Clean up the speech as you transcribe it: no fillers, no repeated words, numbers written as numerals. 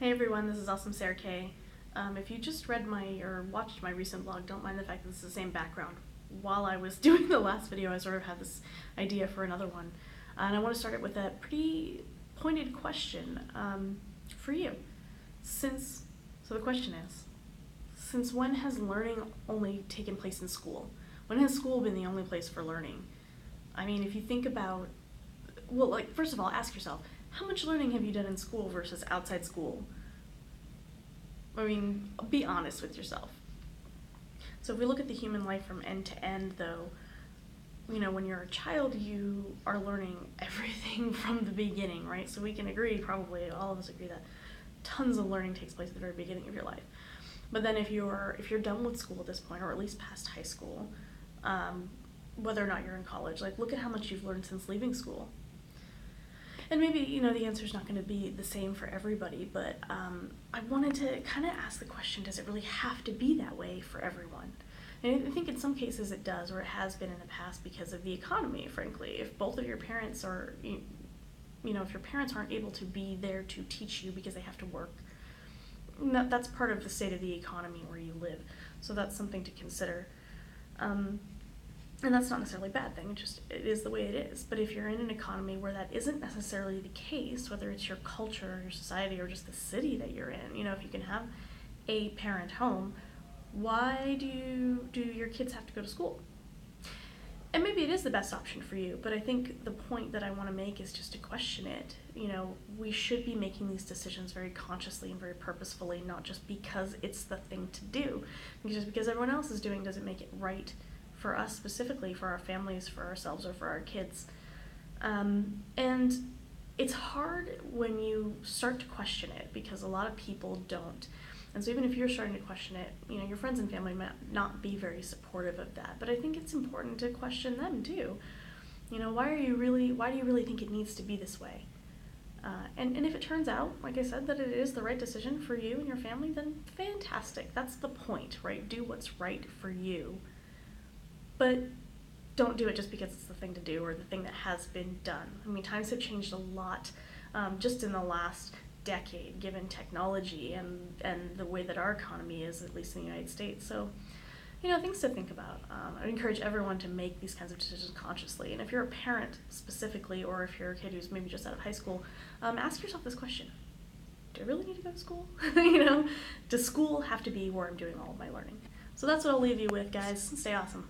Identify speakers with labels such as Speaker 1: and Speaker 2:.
Speaker 1: Hey everyone, this is Awesome Sarah K. If you just read or watched my recent vlog, don't mind the fact that it's the same background. While I was doing the last video, I sort of had this idea for another one. And I want to start it with a pretty pointed question for you. So the question is, since when has learning only taken place in school? When has school been the only place for learning? I mean, if you think about, first of all, ask yourself, how much learning have you done in school versus outside school? I mean, be honest with yourself. So if we look at the human life from end to end, though, when you're a child, you are learning everything from the beginning, right? So we can agree, probably all of us agree, that tons of learning takes place at the very beginning of your life. But then if you're done with school at this point, or at least past high school, whether or not you're in college, look at how much you've learned since leaving school. And maybe, the answer's not going to be the same for everybody, but I wanted to kind of ask the question, does it really have to be that way for everyone? And I think in some cases it does, or it has been in the past because of the economy, frankly. If both of your parents are, if your parents aren't able to be there to teach you because they have to work, that's part of the state of the economy where you live. So that's something to consider. And that's not necessarily a bad thing, it is the way it is. But if you're in an economy where that isn't necessarily the case, whether it's your culture, or your society, or just the city that you're in, if you can have a parent home, why do your kids have to go to school? And maybe it is the best option for you, but I think the point that I want to make is just to question it. We should be making these decisions very consciously and very purposefully, not just because it's the thing to do. Just because everyone else is doing doesn't make it right for us specifically, for our families, for ourselves, or for our kids. And it's hard when you start to question it, because a lot of people don't. And so even if you're starting to question it, your friends and family might not be very supportive of that. But I think it's important to question them too. Why do you really think it needs to be this way? And if it turns out, like I said, that it is the right decision for you and your family, then fantastic. That's the point, right? Do what's right for you. But don't do it just because it's the thing to do or the thing that has been done. I mean, times have changed a lot just in the last decade, given technology and the way that our economy is, at least in the United States. So, things to think about. I encourage everyone to make these kinds of decisions consciously. And if you're a parent specifically, or if you're a kid who's maybe just out of high school, ask yourself this question. Do I really need to go to school? Does school have to be where I'm doing all of my learning? So that's what I'll leave you with, guys. Stay awesome.